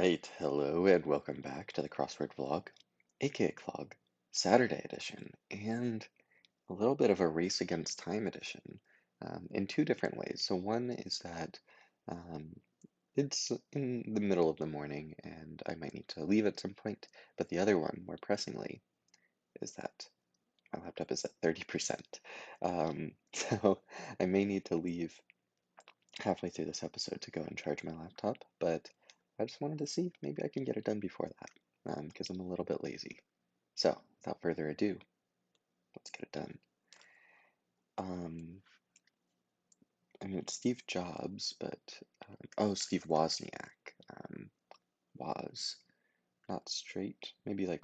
Alright, hello and welcome back to the Crossword vlog, aka Clog, Saturday edition, and a little bit of a race against time edition, in two different ways. So one is that um, it's in the middle of the morning and I might need to leave at some point, but the other one, more pressingly, is that my laptop is at 30%. So I may need to leave halfway through this episode to go and charge my laptop, but I just wanted to see if maybe I can get it done before that, because I'm a little bit lazy. So, without further ado, let's get it done. I mean, it's Steve Jobs, but, oh, Steve Wozniak. Woz, not straight, maybe like,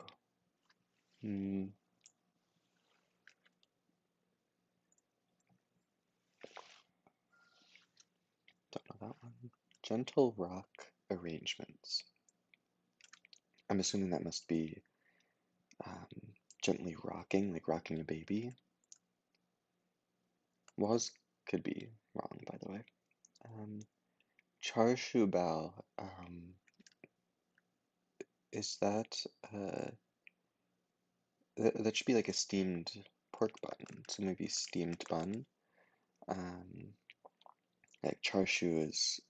don't know that one. Gentle rock arrangements. I'm assuming that must be gently rocking, like rocking a baby. Was could be wrong, by the way. Char siu bao, is that that should be like a steamed pork bun, so maybe steamed bun. Um, like char siu is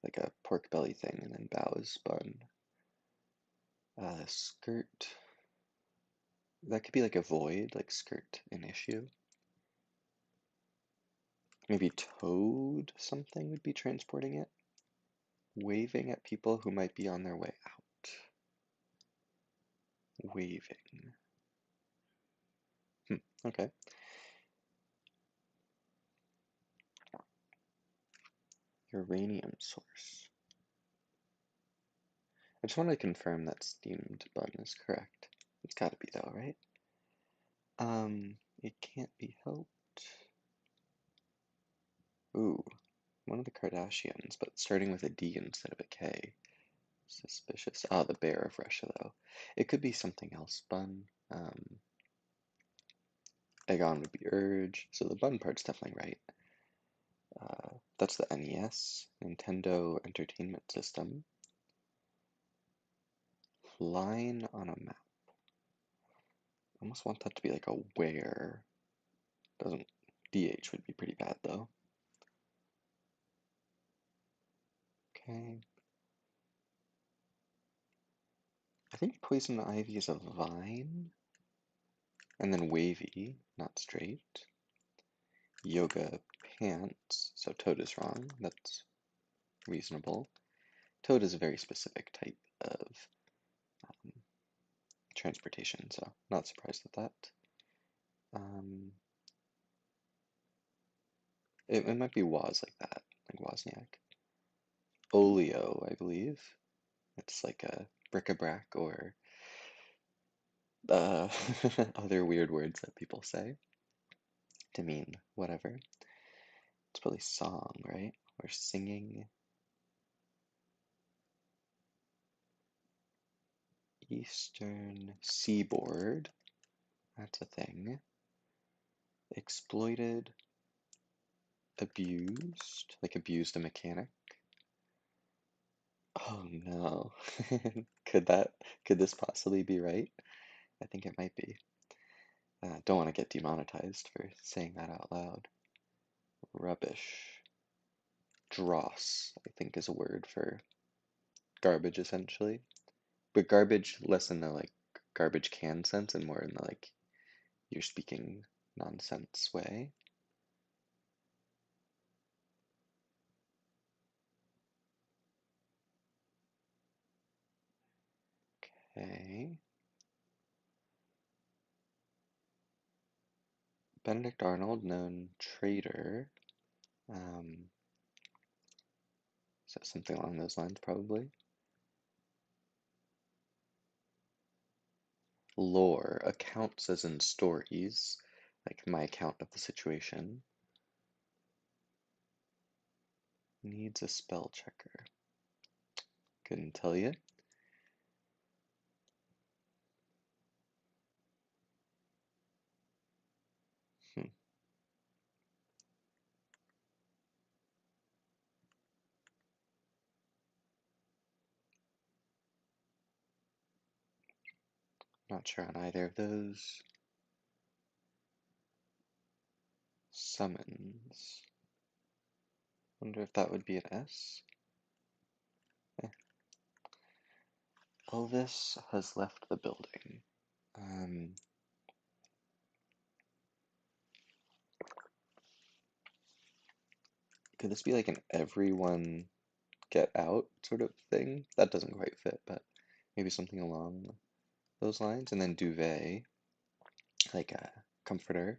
like a pork belly thing, and then bao is bun. Skirt, that could be like a void, like skirt an issue. Maybe towed something would be transporting it. Waving at people who might be on their way out. Waving. Okay. Uranium source. I just want to confirm that steamed bun is correct. It's gotta be though, right? It can't be helped. Ooh, one of the Kardashians, but starting with a D instead of a K. Suspicious. Ah, the bear of Russia, though. It could be something else. Bun. Egon would be urge, so the bun part's definitely right. That's the NES, Nintendo Entertainment System. Line on a map. I almost want that to be like a where. Doesn't. DH would be pretty bad, though. Okay. I think poison ivy is a vine. And then wavy, not straight. Yoga pants. So toad is wrong. That's reasonable. Toad is a very specific type of transportation, so not surprised at that. It might be Woz like that, like Wozniak. Oleo, I believe. It's like a bric-a-brac or uh, other weird words that people say to mean whatever. It's probably song, right? Or singing. Eastern seaboard. That's a thing. Exploited. Abused. Like abused a mechanic. Oh no. Could this possibly be right? I think it might be. Don't want to get demonetized for saying that out loud. Rubbish. Dross, I think, is a word for garbage essentially. But garbage less in the like garbage can sense and more in the like you're speaking nonsense way. Okay. Benedict Arnold, known traitor. Um, so something along those lines, probably. Lore, accounts as in stories, like my account of the situation. Needs a spell checker. Couldn't tell you. Not sure on either of those. Summons. Wonder if that would be an S? Eh. Elvis has left the building. Could this be like an everyone get out sort of thing? That doesn't quite fit, but maybe something along those lines. And then duvet, like a comforter.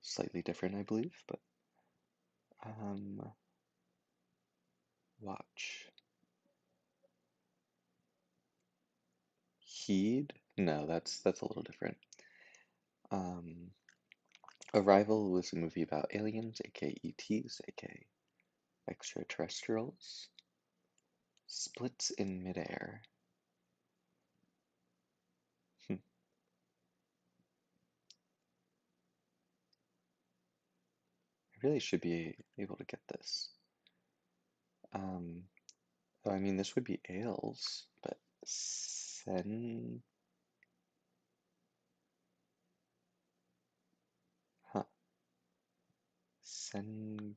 Slightly different, I believe, but watch. Heed? No, that's a little different. Um, Arrival was a movie about aliens, aka ETs, aka extraterrestrials. Splits in midair. I really should be able to get this. Oh, I mean, this would be ales, but sen, huh, senger,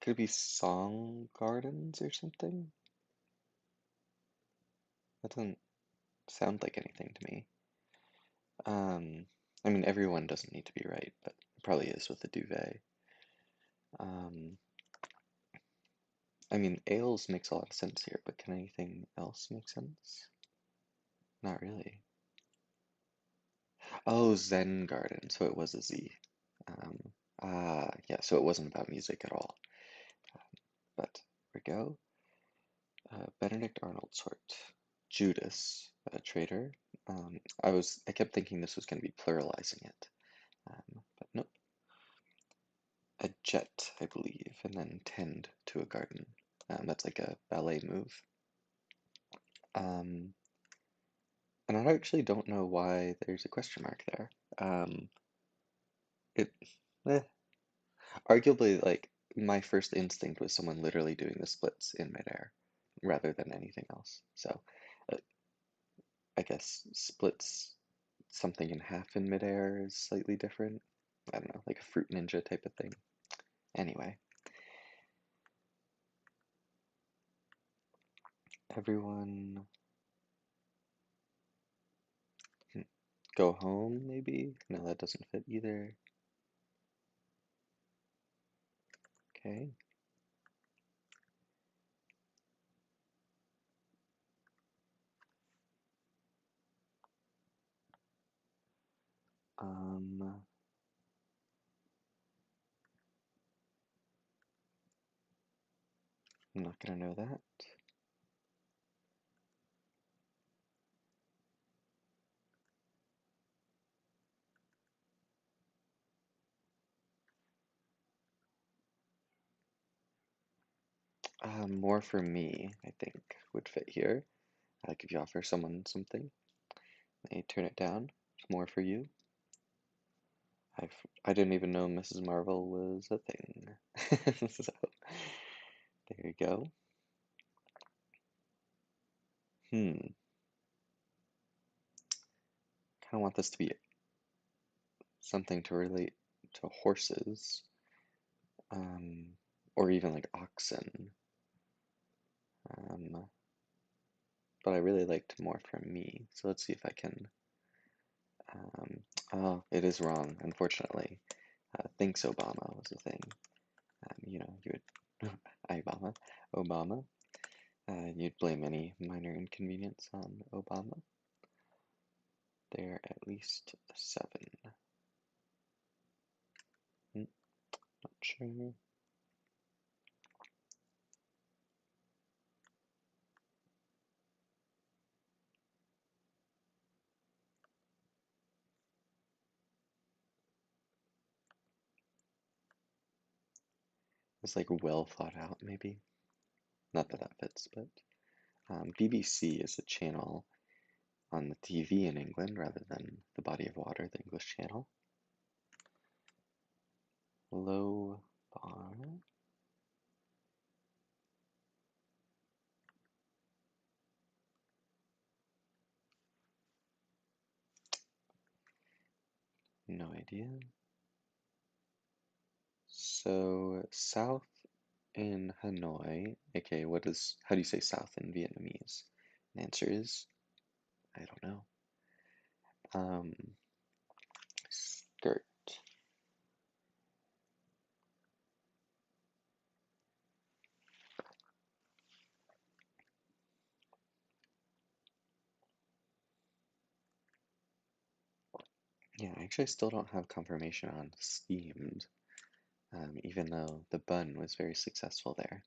could it be song gardens or something? That doesn't sound like anything to me. Um, I mean, everyone doesn't need to be right, but it probably is with the duvet. Um, I mean, ales makes a lot of sense here, but can anything else make sense? Not really. Oh, Zen Garden. So it was a Z. Yeah, so it wasn't about music at all. But here we go. Benedict Arnold sort. Judas, a traitor. I kept thinking this was going to be pluralizing it, but nope. A jet, I believe, and then tend to a garden. That's like a ballet move. And I actually don't know why there's a question mark there. It, eh, Arguably, like, my first instinct was someone literally doing the splits in midair rather than anything else. So, uh, I guess splits something in half in midair is slightly different. I don't know, like a fruit ninja type of thing. Anyway, everyone go home, maybe? No, that doesn't fit either. Okay. I'm not gonna know that. More for me, I think, would fit here. Like if you offer someone something, they turn it down. It's more for you. I didn't even know Mrs. Marvel was a thing. So there you go. Hmm. Kind of want this to be something to relate to horses, um, or even like oxen. Um, but I really liked more from me. So let's see if I can. Um, oh, it is wrong, unfortunately. Thinks Obama was a thing. You would, Obama, Obama. You'd blame any minor inconvenience on Obama. They're at least a 7. Not sure. It's like well thought out, maybe. Not that that fits, but BBC is a channel on the TV in England rather than the Body of Water, the English channel. Low bar. no idea. So south in Hanoi, aka how do you say south in Vietnamese? The answer is, I don't know. Um, skirt. Yeah, actually, I still don't have confirmation on steamed, even though the bun was very successful there.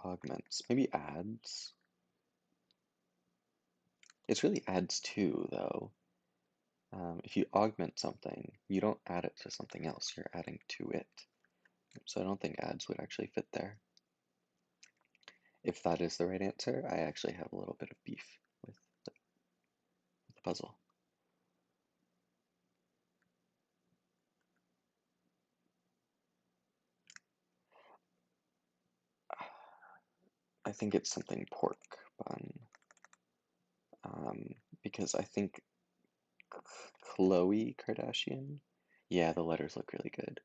Augments, maybe adds. It's really adds to, though. If you augment something, you don't add it to something else, you're adding to it. So I don't think adds would actually fit there. If that is the right answer, I actually have a little bit of beef with the puzzle. I think it's something pork bun, because I think Khloe Kardashian. Yeah, the letters look really good.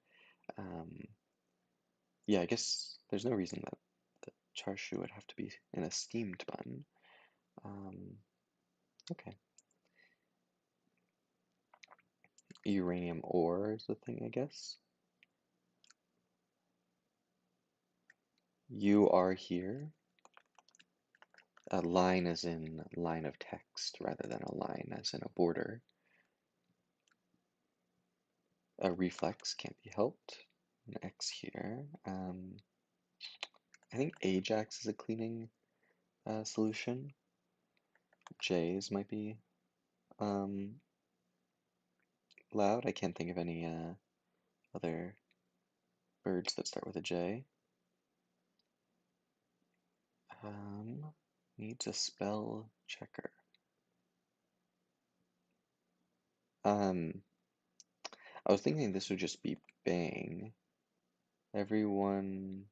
Um, yeah, I guess there's no reason that the char siu would have to be in a steamed bun. Um, okay. Uranium ore is the thing, I guess. You are here. A line as in line of text rather than a line as in a border. A reflex can't be helped. An X here. I think Ajax is a cleaning solution. J's might be um, loud. I can't think of any other birds that start with a J. Needs a spell checker. I was thinking this would just be bang. Everyone.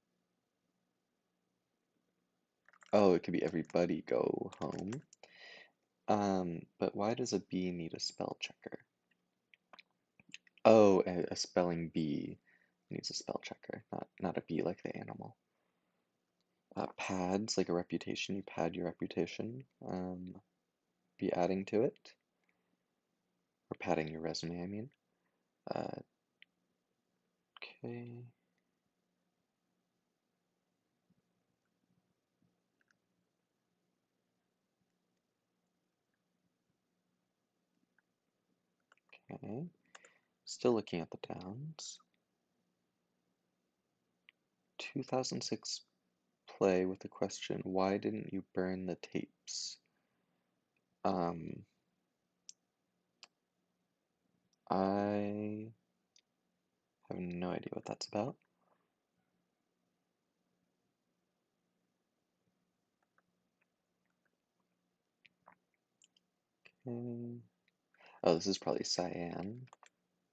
Oh, it could be everybody go home. But why does a bee need a spell checker? Oh, a spelling bee needs a spell checker, not a bee like the animal. Pads, like a reputation, you pad your reputation. Be adding to it, or padding your resume, I mean. Uh, okay. Okay. Still looking at the downs. 2006 play with the question, why didn't you burn the tapes? Um, I have no idea what that's about. Okay. Oh, this is probably cyan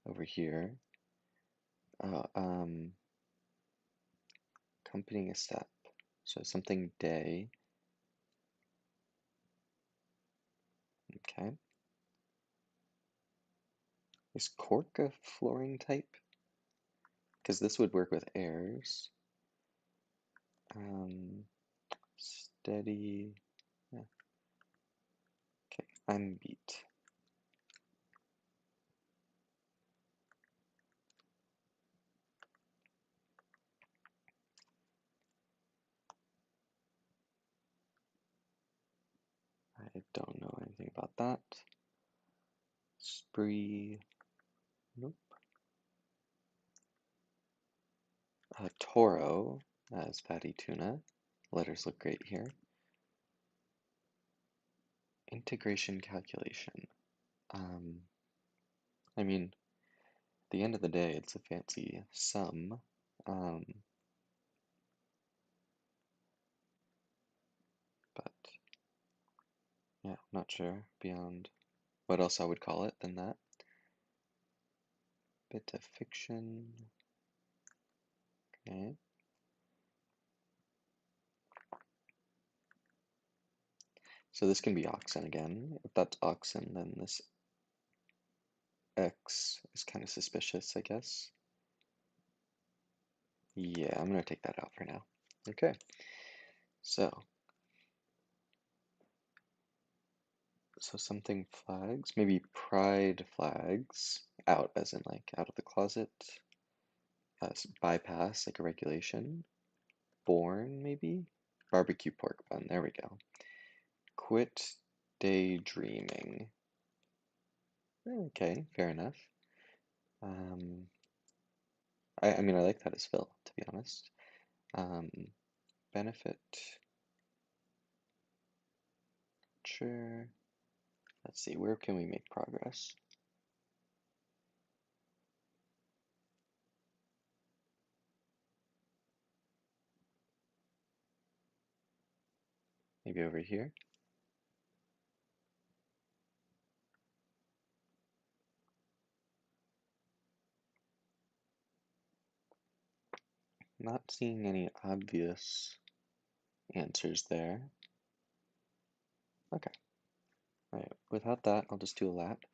over here. Uh, um, Accompanying a step. So something day. Okay. Is cork a flooring type? Because this would work with airs. Steady. Yeah. Okay, I'm beat. I don't know anything about that. Spree. Nope. Toro as fatty tuna. Letters look great here. Integration calculation. I mean, at the end of the day, it's a fancy sum. But yeah, not sure beyond what else I would call it than that. Bit of fiction. Okay. So this can be oxen again. If that's oxen, then this X is kind of suspicious, I guess. Yeah, I'm gonna take that out for now. Okay, so something flags, maybe pride flags, out as in like out of the closet, bypass like a regulation, born maybe, barbecue pork bun, there we go. Quit daydreaming. Okay, fair enough. Um, I mean, I like that as Phil, to be honest. Um, benefit, sure. Let's see, where can we make progress? Maybe over here. Not seeing any obvious answers there. Okay, all right. Without that, I'll just do a lap.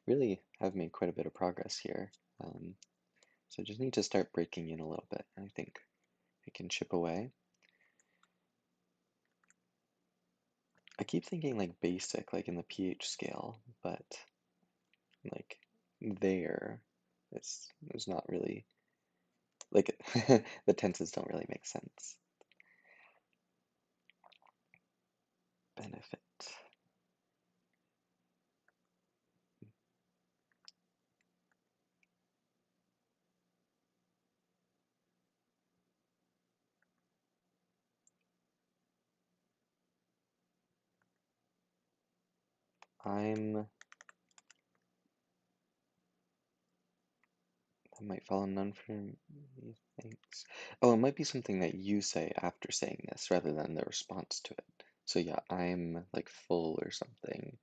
Really have made quite a bit of progress here. Um, so just need to start breaking in a little bit. I think I can chip away. I keep thinking like basic, like in the pH scale, but like there, it's not really like the tenses don't really make sense. Benefit. I'm That might fall in none for me, thanks. Oh, it might be something that you say after saying this rather than the response to it. So yeah, I'm like full or something.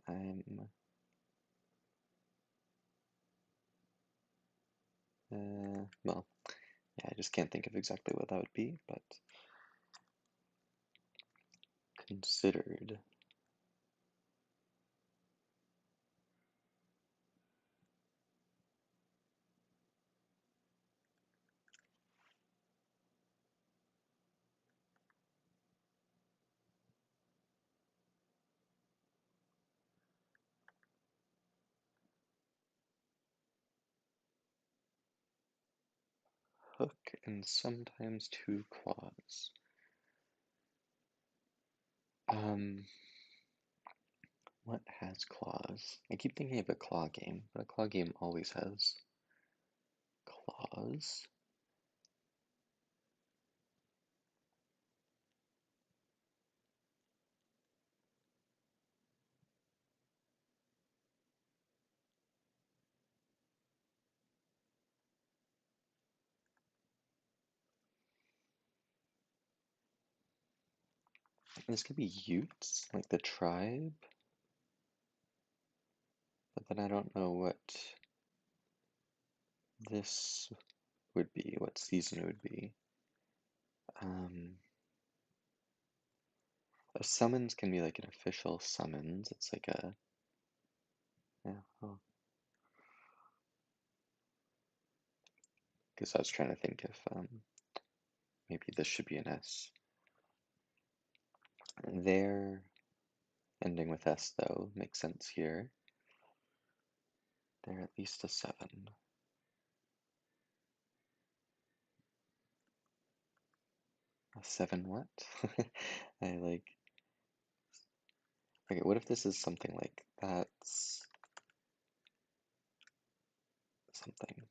I'm well, yeah, I just can't think of exactly what that would be, but considered. Hook and sometimes two claws. Um, what has claws? I keep thinking of a claw game, but a claw game always has claws. This could be Utes, like the tribe, but then I don't know what this would be, what season it would be. Um, a summons can be like an official summons. It's like a, yeah, oh, because I was trying to think if maybe this should be an S. There, ending with S though, makes sense here. They're at least a 7. A 7 what? I like, okay, what if this is something like that's something?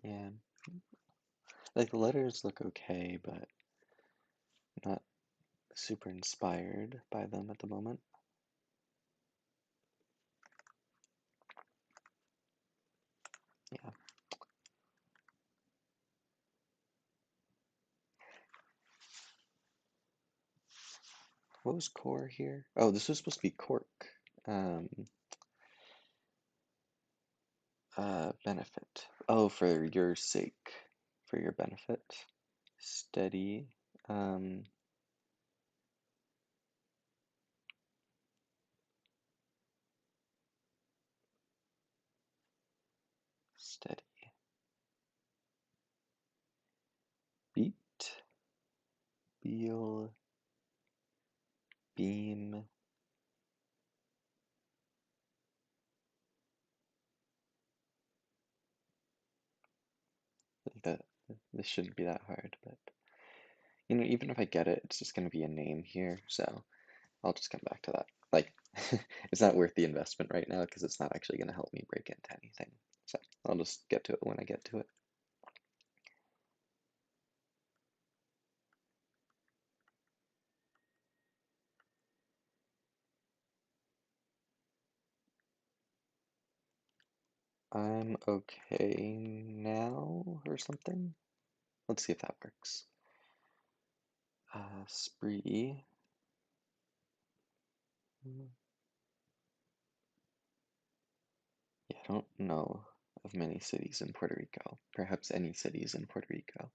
Yeah, like the letters look okay, but not super inspired by them at the moment. Yeah. What was core here? Oh, this was supposed to be cork. Um, benefit. Oh, for your sake, for your benefit. Steady. Um, steady. Beat. Beal. Beam. That this shouldn't be that hard, but even if I get it, it's just gonna be a name here, so I'll just come back to that. Like, it's not worth the investment right now because it's not actually gonna help me break into anything. So I'll just get to it when I get to it. I'm okay now or something. Let's see if that works. Spree. Yeah, I don't know of many cities in Puerto Rico. Perhaps any cities in Puerto Rico.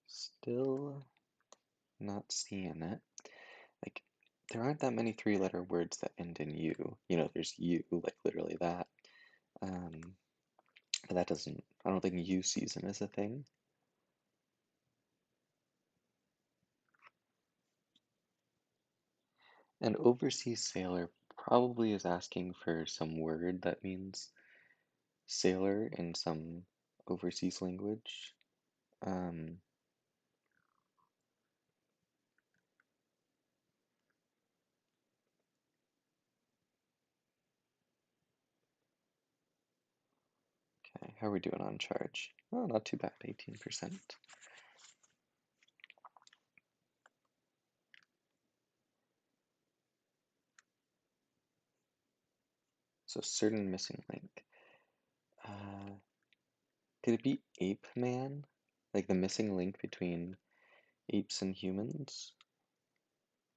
Still not seeing it. Like, there aren't that many three-letter words that end in U. There's you, like literally that. Um, but that doesn't, I don't think U season is a thing. An overseas sailor probably is asking for some word that means sailor in some overseas language. Um, okay, how are we doing on charge? Oh, not too bad, 18%. So certain missing link. Uh, could it be ape man? Like the missing link between apes and humans?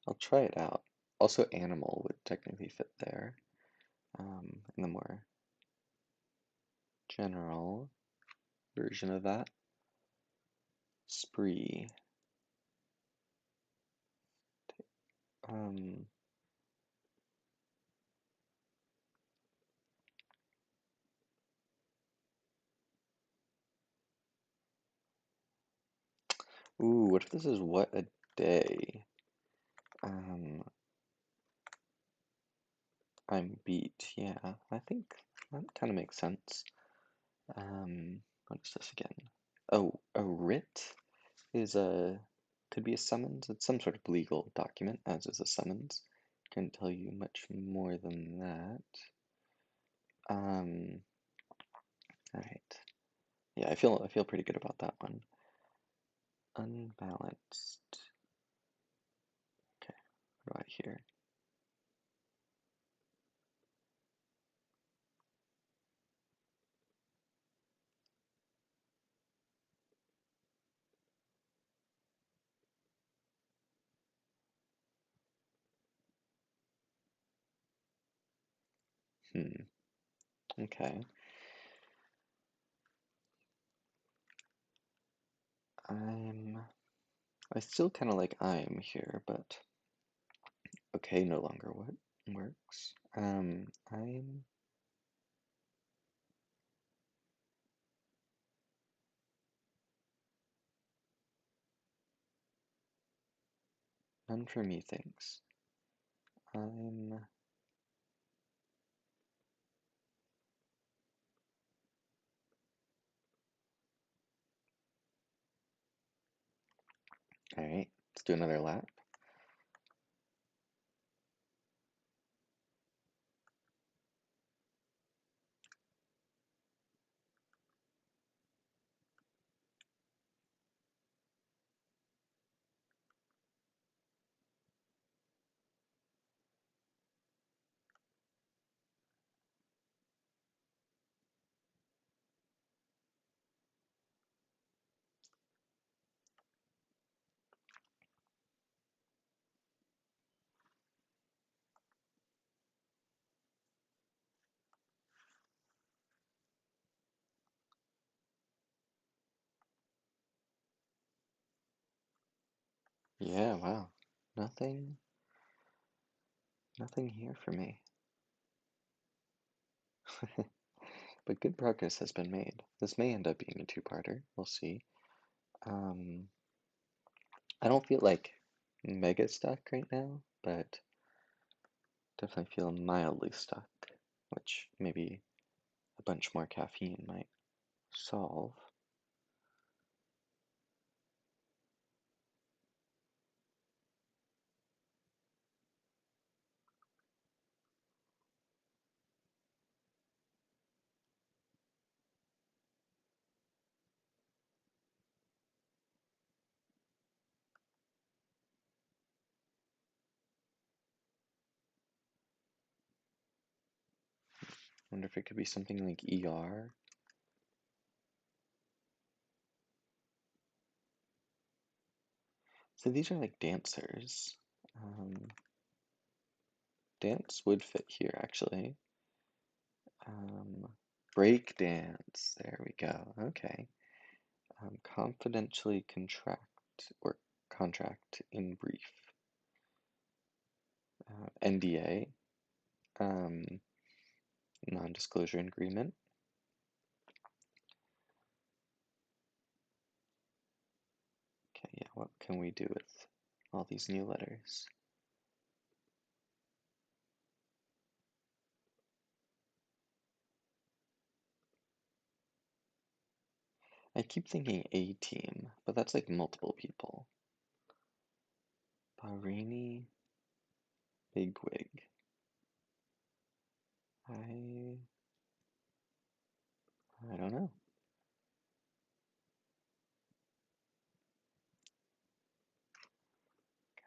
I'll try it out. Also, animal would technically fit there. In the more general version of that. Spree. Um, ooh, what if this is what a day? Um, I'm beat. Yeah, I think that kind of makes sense. What is this again? Oh, a writ is could be a summons. It's some sort of legal document, as is a summons. Can't tell you much more than that. Um, all right. Yeah, I feel pretty good about that one. Unbalanced. Okay, what do I hear? Hmm. Okay. I'm. I still kind of like I'm here, but okay, no longer what works. I'm none for me thinks. I'm all right. Let's do another lap. Yeah, wow. Nothing, nothing here for me. But good progress has been made. This may end up being a two-parter. We'll see. Um, I don't feel like mega stuck right now, but definitely feel mildly stuck, which maybe a bunch more caffeine might solve. Wonder if it could be something like ER. So these are like dancers. Um, dance would fit here actually. Um, break dance. There we go. Okay. Confidentially contract or contract in brief. NDA. Um, non-disclosure agreement. Okay, yeah, what can we do with all these new letters? I keep thinking A team, but that's like multiple people. Bahraini bigwig. I I don't know.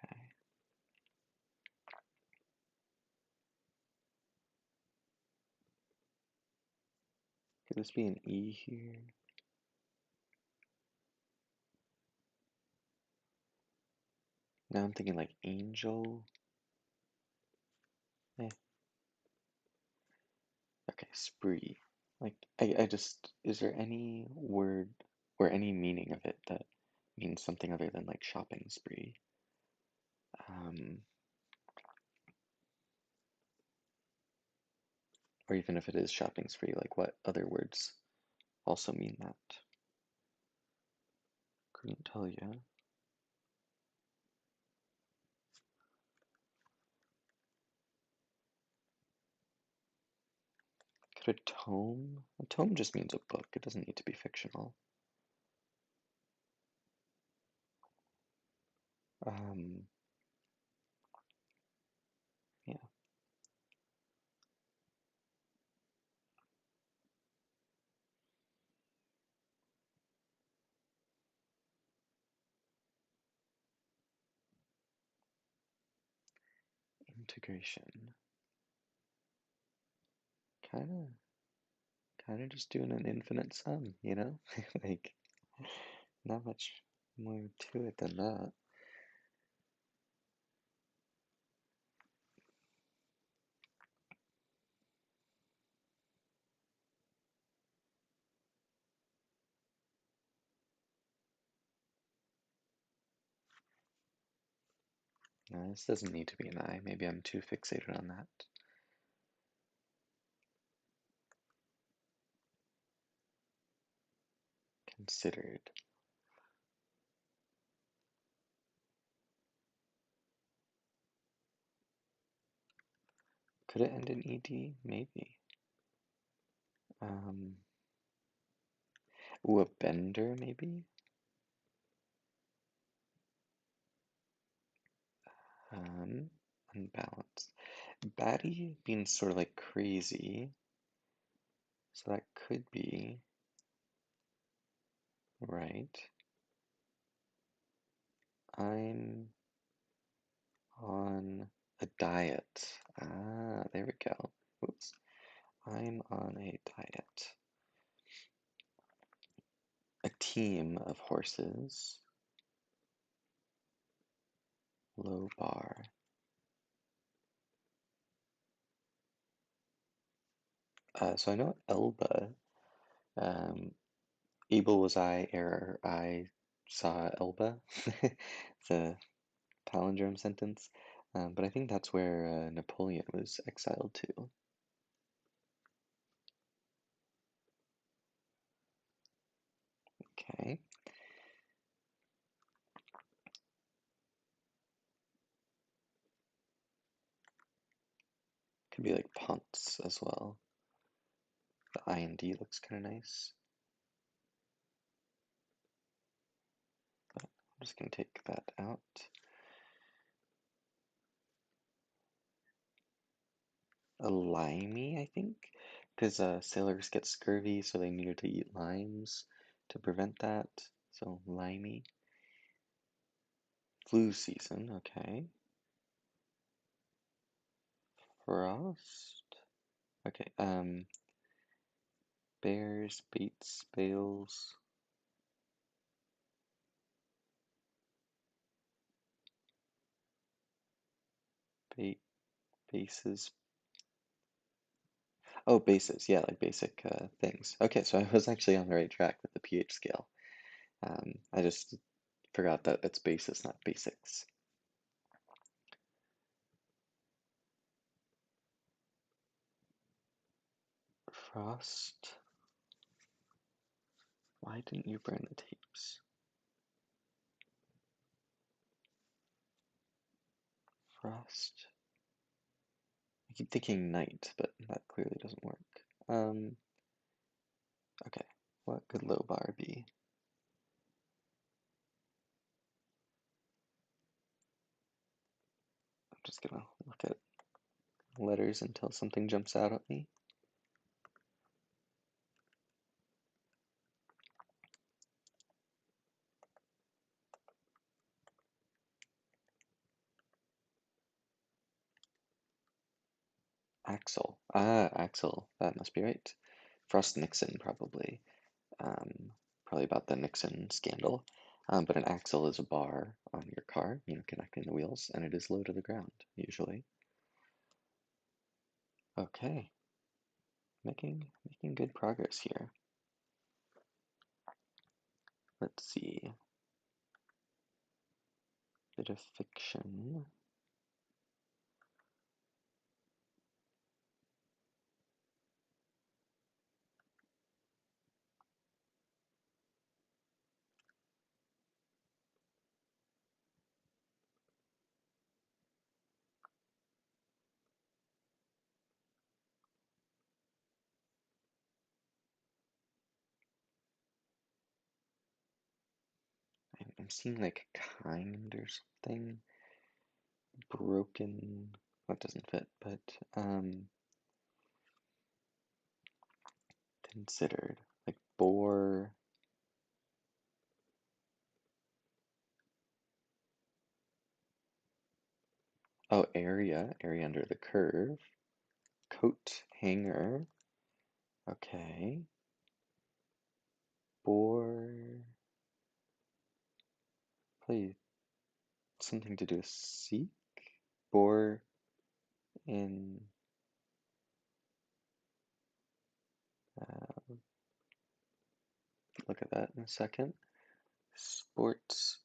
Okay. Could this be an E here? Now I'm thinking like angel. Eh. Okay, spree. Like I just is there any word or any meaning of it that means something other than like shopping spree? Um, or even if it is shopping spree, like what other words also mean that? Couldn't tell you. Could a tome? A tome just means a book. It doesn't need to be fictional. Um, yeah, integration. Kind of, kind of just doing an infinite sum, you know? Like, not much more to it than that. No, this doesn't need to be an I. Maybe I'm too fixated on that. Considered. Could it end in ed? Maybe. Um, ooh, a bender, maybe? Um, unbalanced. Batty means sort of like crazy, so that could be right. I'm on a diet. Ah, there we go. Whoops. I'm on a diet. A team of horses. Low bar. So I know Elba. Um, able was I, error I saw Elba. The palindrome sentence, but I think that's where Napoleon was exiled to. Okay. Could be like Ponce as well. The I and D looks kind of nice. But I'm just going to take that out. A limey, I think, because sailors get scurvy, so they needed to eat limes to prevent that. So limey. Flu season, okay. Frost. Okay, bears, baits, bales. Bait, bases. Oh, bases, yeah, like basic things. Okay, so I was actually on the right track with the pH scale. I just forgot that it's basis, not basics. Frost. Why didn't you burn the tapes? Frost. I keep thinking night, but that clearly doesn't work. Okay, what could low bar be? I'm just gonna look at letters until something jumps out at me. Axle. Ah, Axle. That must be right. Frost Nixon, probably. Probably about the Nixon scandal. But an axle is a bar on your car, connecting the wheels, and it is low to the ground, usually. Okay, making good progress here. Let's see. Bit of fiction. I'm seeing like kind or something. Broken. That doesn't fit, but considered. Like bore. Oh, area. Area under the curve. Coat hanger. Okay. Bore. Probably something to do with seek. Bore in. Uh, look at that in a second. Sports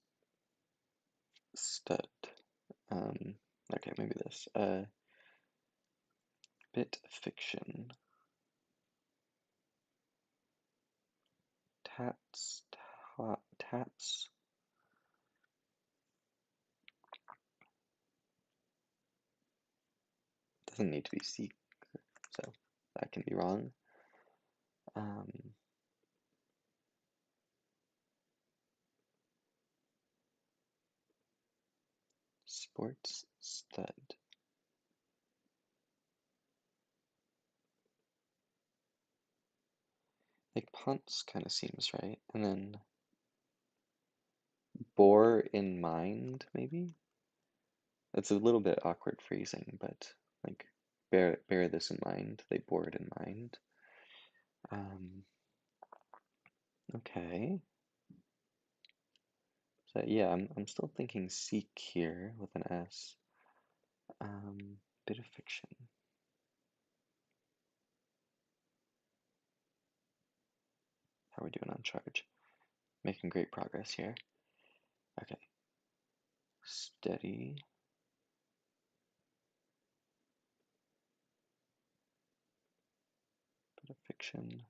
stud. Okay, maybe this. Bit fiction. Tats. Tats. Doesn't need to be seek, so that can be wrong. Sports stud. Like punts kind of seems right. And then bore in mind, maybe? It's a little bit awkward phrasing, but like bear this in mind. They bore it in mind. Okay. So yeah, I'm still thinking seek here with an S. Bit of fiction. How are we doing on charge? Making great progress here. Okay. steady. Bit of fiction.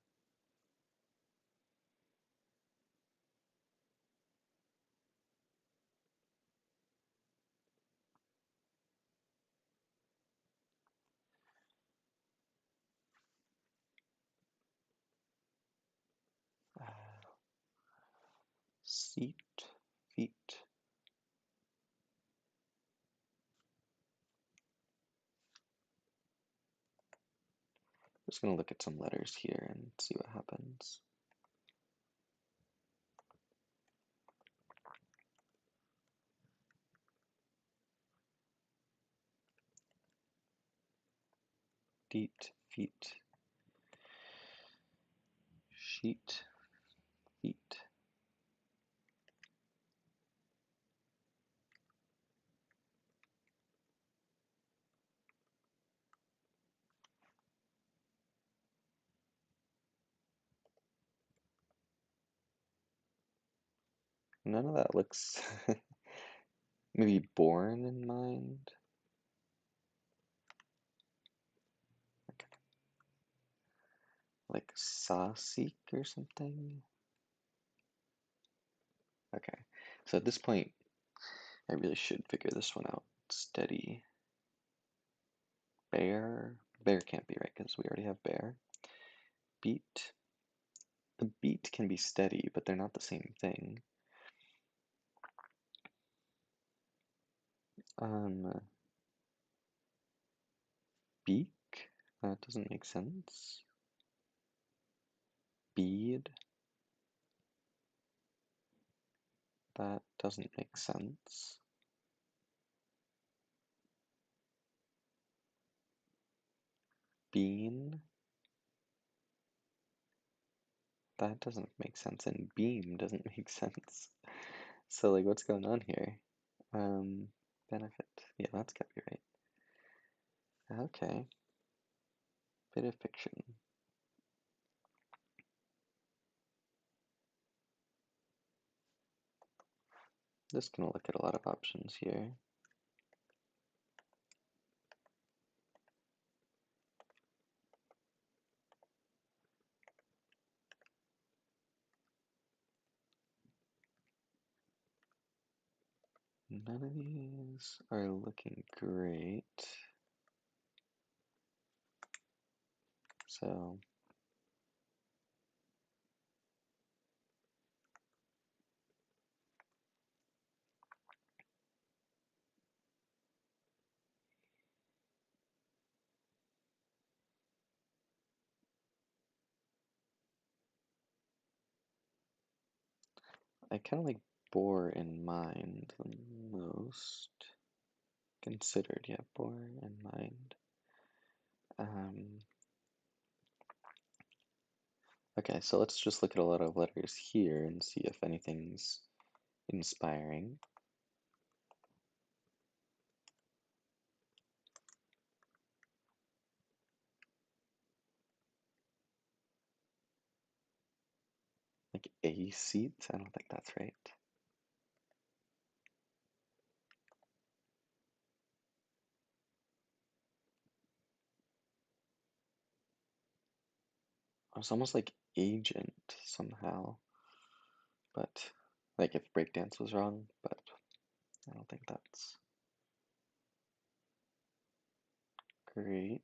Seat, feet. Just gonna look at some letters here and see what happens. Deet, feet. Sheet, feet. None of that looks maybe born in mind. Like saw-seek or something. Okay, so at this point, I really should figure this one out. Steady. Bear. Bear can't be right because we already have bear. Beat. A beat can be steady, but they're not the same thing. Beak? That doesn't make sense. Bead? That doesn't make sense. Bean? That doesn't make sense. And beam doesn't make sense. So, like, what's going on here? Benefit. Yeah, that's gotta be right. Okay. Bit of fiction. Just gonna look at a lot of options here. None of these are looking great. So I kind of like bore in mind the most. Considered, yeah, bore in mind. Okay, so let's just look at a lot of letters here and see if anything's inspiring. Like a seat? I don't think that's right. It's almost like agent somehow, but like if breakdance was wrong, but I don't think that's great.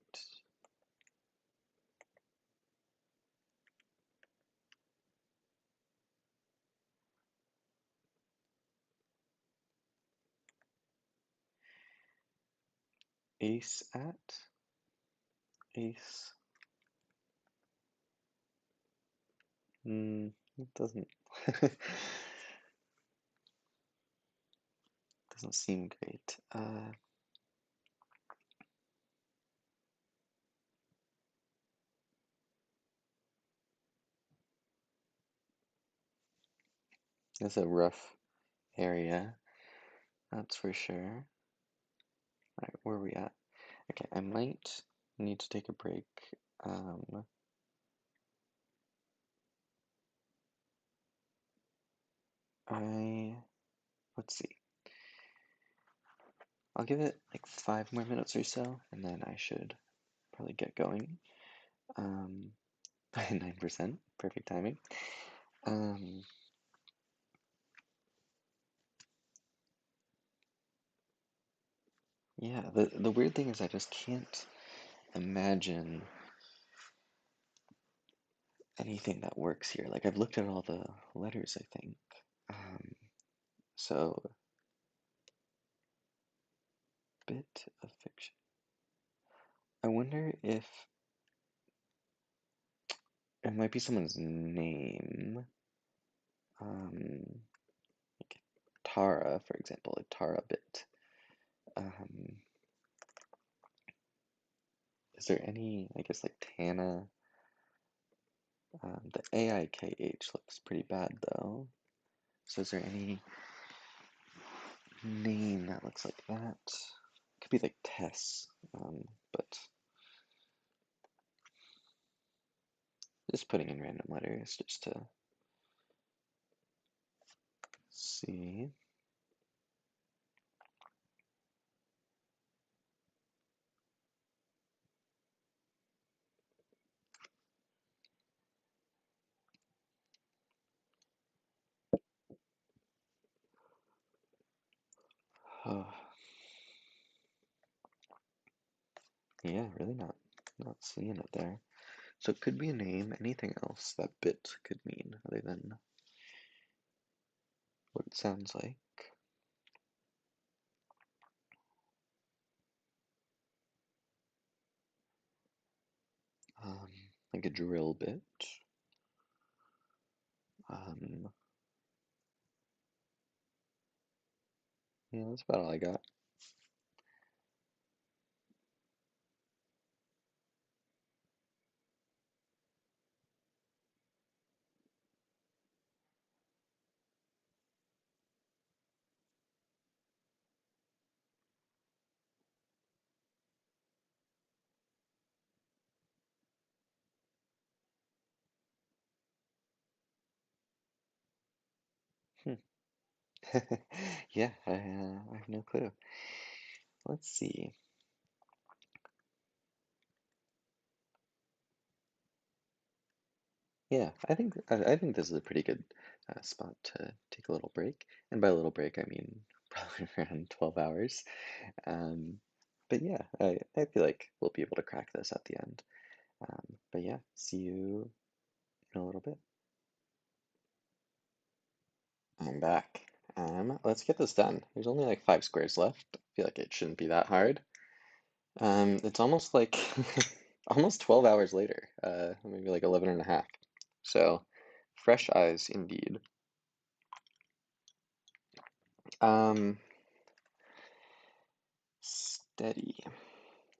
Ace at? Ace? It doesn't doesn't seem great. It's a rough area, that's for sure. Alright, where are we at? Okay, I might need to take a break. Let's see. I'll give it like 5 more minutes or so, and then I should probably get going. 9%, perfect timing. Yeah, the weird thing is I just can't imagine anything that works here. Like I've looked at all the letters, I think. Um, so bit of fiction. I wonder if it might be someone's name. Like Tara, for example, like Tara bit. Um, is there any, I guess like Tana? The AIKH looks pretty bad though. So is there any name that looks like that? Could be like Tess, but just putting in random letters just to see. Oh, yeah, really not seeing it there. So it could be a name. Anything else that bit could mean other than what it sounds like? Um, like a drill bit. Um, yeah, that's about all I got. Hmm. Yeah, I have no clue. Let's see. Yeah, I think this is a pretty good spot to take a little break. And by a little break, I mean probably around 12 hours. Um, but yeah, I feel like we'll be able to crack this at the end. But yeah, see you in a little bit. I'm back. Let's get this done. There's only like 5 squares left. I feel like it shouldn't be that hard. It's almost like almost 12 hours later, maybe like 11 and a half. So fresh eyes indeed. Um, Steady.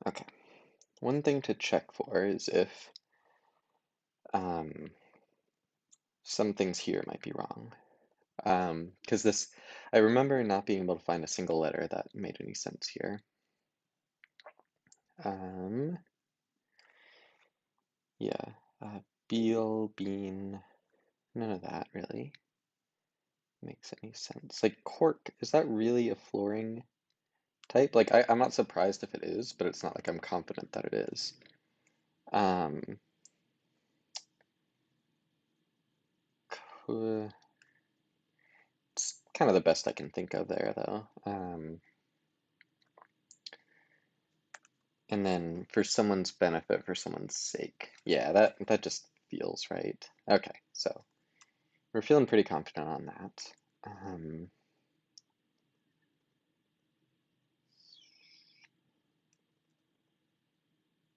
Okay. One thing to check for is if um, some things here might be wrong. Because I remember not being able to find a single letter that made any sense here. Um, yeah, Beal, Bean, none of that really makes any sense. Like cork, is that really a flooring type? Like I'm not surprised if it is, but it's not like I'm confident that it is. Um, it's kind of the best I can think of there though. And then for someone's benefit, for someone's sake. Yeah, that just feels right. Okay, so we're feeling pretty confident on that.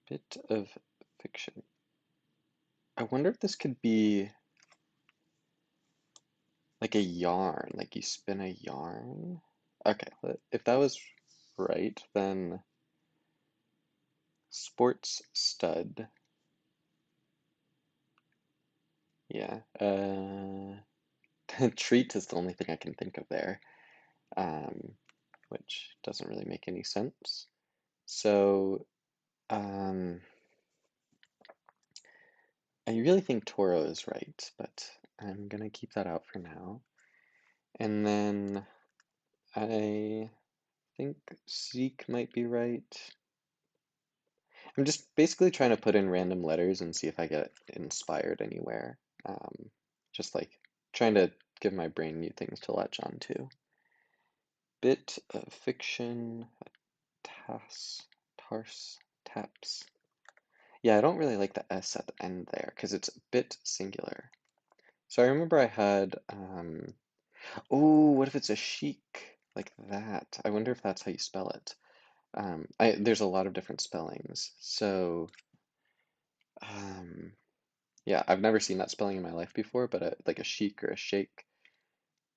Bit of fiction. I wonder if this could be like a yarn, like you spin a yarn. Okay, if that was right, then sports stud. Yeah, treat is the only thing I can think of there, um, which doesn't really make any sense. So, um, I really think Toro is right, but I'm gonna keep that out for now. And then I think seek might be right. I'm just basically trying to put in random letters and see if I get inspired anywhere. Um, just like trying to give my brain new things to latch on to. Bit of fiction, tas, tars, taps. Yeah, I don't really like the S at the end there because it's a bit singular. So I remember I had, oh, what if it's a chic like that? I wonder if that's how you spell it. There's a lot of different spellings. So, um, yeah, I've never seen that spelling in my life before, but like a chic or a shake,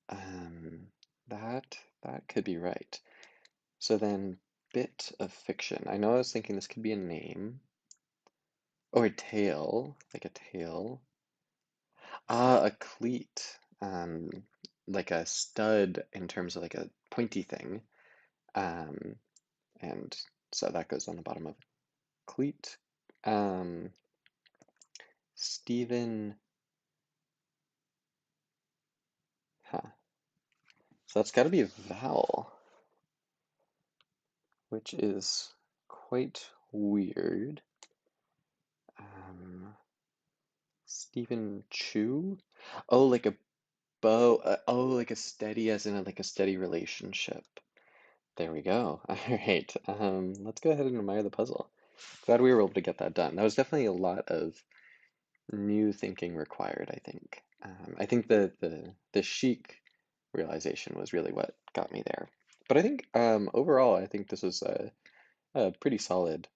um, that that could be right. So then, bit of fiction. I know I was thinking this could be a name or a tail, like a tail. Ah, a cleat. Like a stud in terms of like a pointy thing. Um, and so that goes on the bottom of cleat. Um, Stephen, huh. So that's got to be a vowel, which is quite weird. Um, Stephen Chew? Oh, like a bow. Oh, like a steady, as in like a steady relationship. There we go. All right. Let's go ahead and admire the puzzle. Glad we were able to get that done. That was definitely a lot of new thinking required, I think. I think the chic realization was really what got me there. But I think overall, I think this was a pretty solid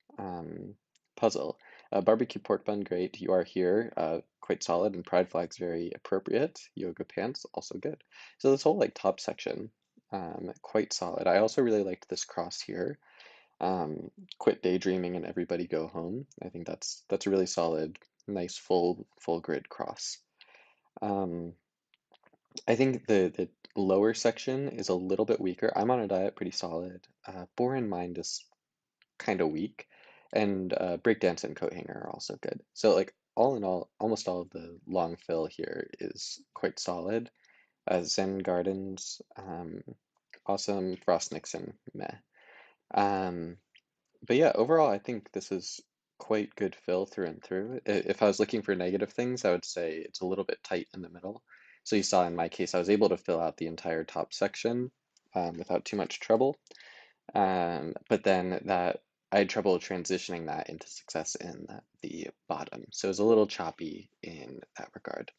puzzle. Barbecue pork bun, great. You are here, quite solid, and pride flag's very appropriate. Yoga pants, also good. So this whole like top section, quite solid. I also really liked this cross here. Um, Quit daydreaming and everybody go home. I think that's a really solid, nice full grid cross. Um, I think the lower section is a little bit weaker. I'm on a diet, pretty solid. Bore in mind is kind of weak, and breakdance and coat hanger are also good. So like all in all, almost all of the long fill here is quite solid. Zen Gardens, awesome. Frost Nixon, meh. Um, but yeah, overall, I think this is quite good fill through and through. If I was looking for negative things, I would say it's a little bit tight in the middle. So you saw in my case, I was able to fill out the entire top section without too much trouble. But then that I had trouble transitioning that into success in the bottom. So it was a little choppy in that regard.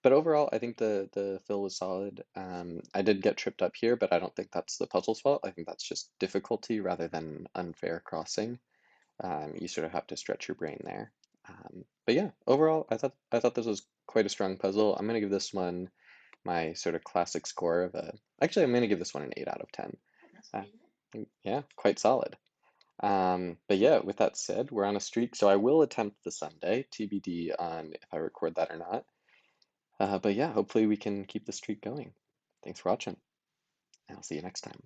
But overall, I think the fill was solid. I did get tripped up here, but I don't think that's the puzzle's fault. I think that's just difficulty rather than unfair crossing. You sort of have to stretch your brain there. But yeah, overall, I thought this was quite a strong puzzle. I'm gonna give this one my sort of classic score of a. Actually, I'm gonna give this one an 8 out of 10. Uh, yeah, quite solid. But yeah, with that said, we're on a streak, so I will attempt the Sunday, TBD on if I record that or not. But yeah, hopefully we can keep the streak going. Thanks for watching, and I'll see you next time.